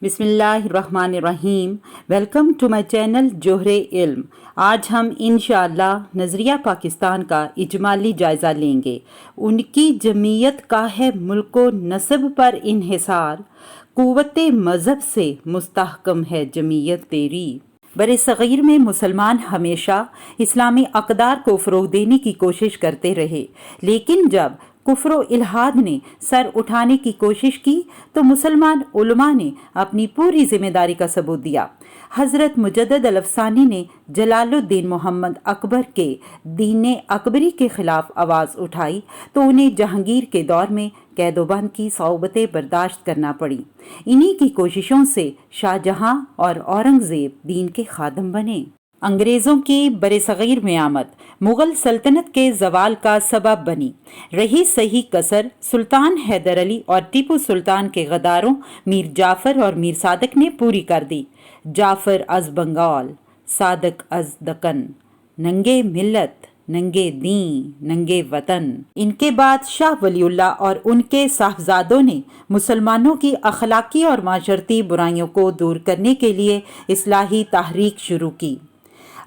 بسم اللہ الرحمن الرحیم۔ ویلکم ٹو مائی چینل جوہر علم۔ آج ہم انشاءاللہ نظریہ پاکستان کا اجمالی جائزہ لیں گے۔ ان کی جمعیت کا ہے ملک و نسب پر انحصار، قوت مذہب سے مستحکم ہے جمعیت تیری۔ بر صغیر میں مسلمان ہمیشہ اسلامی اقدار کو فروغ دینے کی کوشش کرتے رہے، لیکن جب کفر و الحاد نے سر اٹھانے کی کوشش کی تو مسلمان علماء نے اپنی پوری ذمہ داری کا ثبوت دیا۔ حضرت مجدد الافسانی نے جلال الدین محمد اکبر کے دین اکبری کے خلاف آواز اٹھائی تو انہیں جہانگیر کے دور میں قید و بند کی صعوبتیں برداشت کرنا پڑیں۔ انہی کی کوششوں سے شاہ جہاں اور اورنگزیب دین کے خادم بنے۔ انگریزوں کی برصغیر میں آمد مغل سلطنت کے زوال کا سبب بنی۔ رہی صحیح کسر سلطان حیدر علی اور ٹیپو سلطان کے غداروں میر جعفر اور میر صادق نے پوری کر دی۔ جعفر از بنگال، صادق از دکن، ننگے ملت، ننگے دین، ننگے وطن۔ ان کے بعد شاہ ولی اللہ اور ان کے صاحبزادوں نے مسلمانوں کی اخلاقی اور معاشرتی برائیوں کو دور کرنے کے لیے اصلاحی تحریک شروع کی۔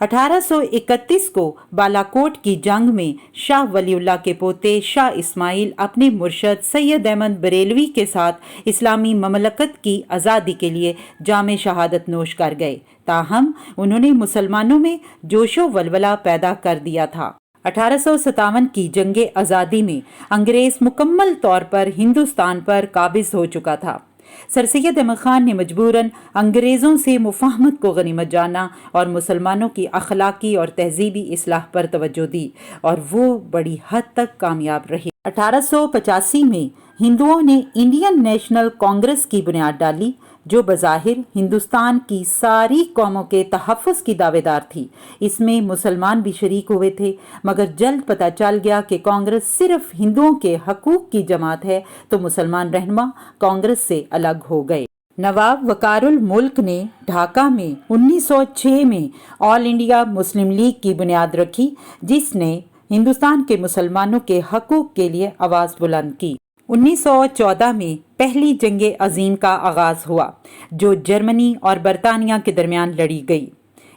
1831 کو بالاکوٹ کی جنگ میں شاہ ولی اللہ کے پوتے شاہ اسماعیل اپنے مرشد سید احمد بریلوی کے ساتھ اسلامی مملکت کی آزادی کے لیے جام شہادت نوش کر گئے، تاہم انہوں نے مسلمانوں میں جوش و ولولہ پیدا کر دیا تھا۔ 1857 کی جنگ آزادی میں انگریز مکمل طور پر ہندوستان پر قابض ہو چکا تھا۔ سر سید احمد خان نے مجبوراً انگریزوں سے مفاہمت کو غنیمت جانا اور مسلمانوں کی اخلاقی اور تہذیبی اصلاح پر توجہ دی، اور وہ بڑی حد تک کامیاب رہے۔ 1885 میں ہندوؤں نے انڈین نیشنل کانگریس کی بنیاد ڈالی، جو بظاہر ہندوستان کی ساری قوموں کے تحفظ کی دعوے دار تھی۔ اس میں مسلمان بھی شریک ہوئے تھے، مگر جلد پتہ چل گیا کہ کانگریس صرف ہندوؤں کے حقوق کی جماعت ہے، تو مسلمان رہنما کانگریس سے الگ ہو گئے۔ نواب وقار الملک نے ڈھاکہ میں 1906 میں آل انڈیا مسلم لیگ کی بنیاد رکھی، جس نے ہندوستان کے مسلمانوں کے حقوق کے لیے آواز بلند کی۔ 1914 میں پہلی جنگ عظیم کا آغاز ہوا، جو جرمنی اور برطانیہ کے درمیان لڑی گئی۔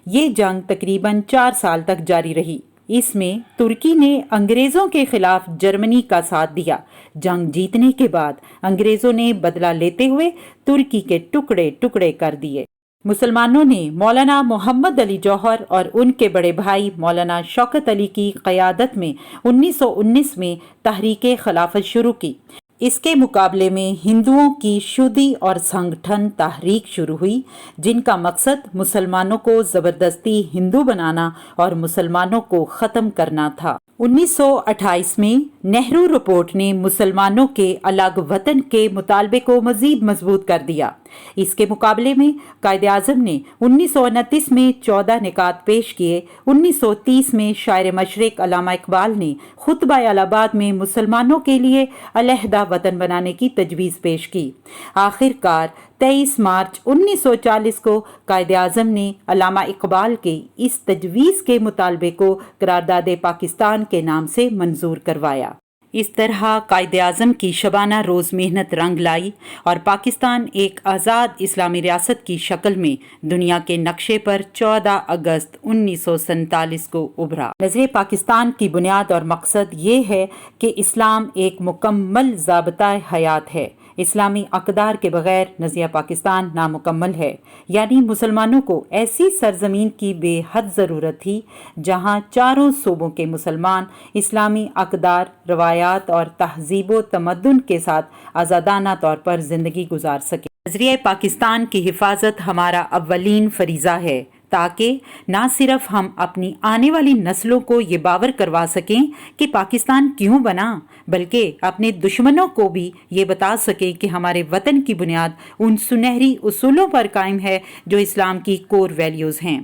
یہ جنگ تقریباً 4 سال تک جاری رہی۔ اس میں ترکی نے انگریزوں کے خلاف جرمنی کا ساتھ دیا۔ جنگ جیتنے کے بعد انگریزوں نے بدلہ لیتے ہوئے ترکی کے ٹکڑے ٹکڑے کر دیے۔ مسلمانوں نے مولانا محمد علی جوہر اور ان کے بڑے بھائی مولانا شوکت علی کی قیادت میں 1919 میں تحریک خلافت شروع کی۔ اس کے مقابلے میں ہندوؤں کی شودی اور سنگٹھن تحریک شروع ہوئی، جن کا مقصد مسلمانوں کو زبردستی ہندو بنانا اور مسلمانوں کو ختم کرنا تھا۔ 1928 میں نہرو رپورٹ نے مسلمانوں کے الگ وطن کے مطالبے کو مزید مضبوط کر دیا۔ اس کے مقابلے میں قائد اعظم نے 1929 میں 14 نکات پیش کیے۔ 1930 میں شاعر مشرق علامہ اقبال نے خطبہ الہ آباد میں مسلمانوں کے لیے علیحدہ وطن بنانے کی تجویز پیش کی۔ آخر کار 23 مارچ 1940 کو قائد اعظم نے علامہ اقبال کے اس تجویز کے مطالبے کو قرارداد پاکستان کے نام سے منظور کروایا۔ اس طرح قائد اعظم کی شبانہ روز محنت رنگ لائی اور پاکستان ایک آزاد اسلامی ریاست کی شکل میں دنیا کے نقشے پر 14 اگست 1947 کو ابھرا۔ نظریہ پاکستان کی بنیاد اور مقصد یہ ہے کہ اسلام ایک مکمل ضابطۂ حیات ہے۔ اسلامی اقدار کے بغیر نظریہ پاکستان نامکمل ہے، یعنی مسلمانوں کو ایسی سرزمین کی بے حد ضرورت تھی جہاں چاروں صوبوں کے مسلمان اسلامی اقدار، روایات اور تہذیب و تمدن کے ساتھ آزادانہ طور پر زندگی گزار سکیں۔ نظریہ پاکستان کی حفاظت ہمارا اولین فریضہ ہے، تاکہ نہ صرف ہم اپنی آنے والی نسلوں کو یہ باور کروا سکیں کہ پاکستان کیوں بنا، بلکہ اپنے دشمنوں کو بھی یہ بتا سکیں کہ ہمارے وطن کی بنیاد ان سنہری اصولوں پر قائم ہے جو اسلام کی کور ویلیوز ہیں۔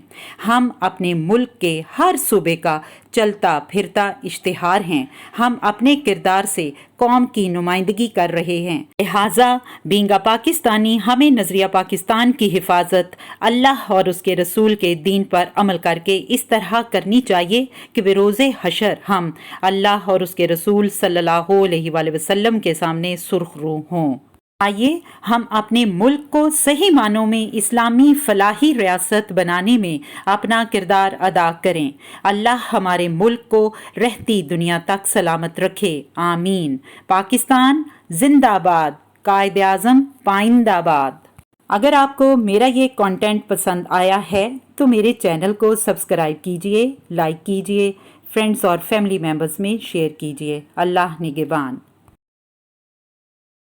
ہم اپنے ملک کے ہر صوبے کا چلتا پھرتا اشتہار ہیں۔ ہم اپنے کردار سے قوم کی نمائندگی کر رہے ہیں، لہٰذا بینگا پاکستانی ہمیں نظریہ پاکستان کی حفاظت اللہ اور اس کے رسول کے دین پر عمل کر کے اس طرح کرنی چاہیے کہ بروز حشر ہم اللہ اور اس کے رسول صلی اللہ علیہ وآلہ وسلم کے سامنے سرخ رو ہوں۔ آئیے ہم اپنے ملک کو صحیح معنوں میں اسلامی فلاحی ریاست بنانے میں اپنا کردار ادا کریں۔ اللہ ہمارے ملک کو رہتی دنیا تک سلامت رکھے، آمین۔ پاکستان زندہ باد، قائد اعظم پائندہ باد۔ اگر آپ کو میرا یہ کانٹینٹ پسند آیا ہے تو میرے چینل کو سبسکرائب کیجئے، لائک کیجئے، فرینڈز اور فیملی ممبرز میں شیئر کیجئے۔ اللہ نگہبان۔